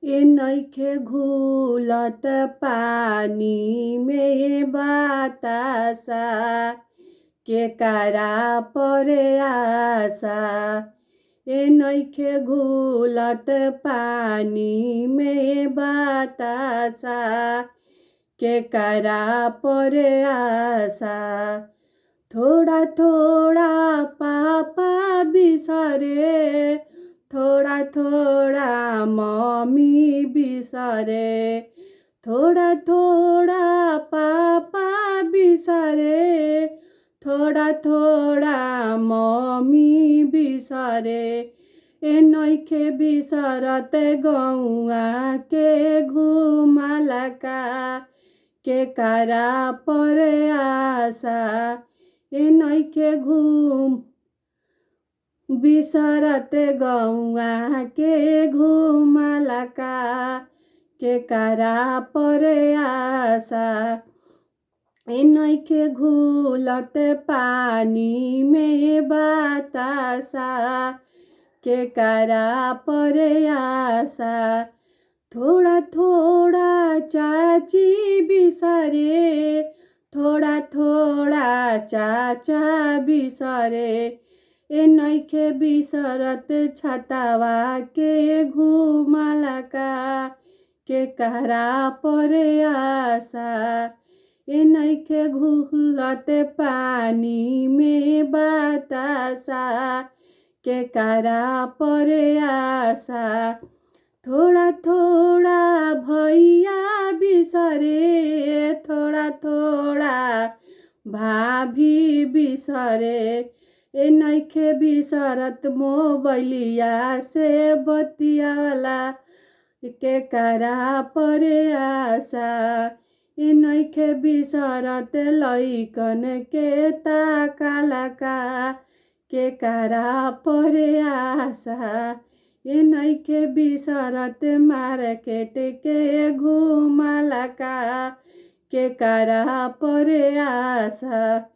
ए नइखे घुलत पानी में बतासा केकरा परे आशा। ए नइखे घुलत पानी में बतासा केकरा परे आशा। थोड़ा थोड़ा पापा बिसरे, थोड़ा थोड़ा मम्मी बिसरे। थोड़ा थोड़ा पापा बिसरे, थोड़ा थोड़ा मम्मी बिसरे। ए नइखे बिसरत गौआ के घुमलका केकरा परे आशा। ए नइखे बिसरत गौआ के घुमलका केकरा परे आशा। ए नइखे घुलत पानी में बतासा केकरा परे आशा। थोड़ा थोड़ा चाची बिसरे, थोड़ा थोड़ा चाचा बिसरे। ए नइखे बिसरत छतवा के घुमलका केकरा परे आशा। ए नइखे घुलत पानी में बतासा केकरा परे आशा। थोड़ा थोड़ा भैया बिसरे, थोड़ा थोड़ा भाभी बिसरे। ए नइखे बिसरत मोबाइलिया से बतियाला केकरा परे आशा। ए नइखे बिसरत लइकन के ताकलका केकरा परे आशा। ए नइखे बिसरत मार्केट के घुमलका केकरा परे आशा।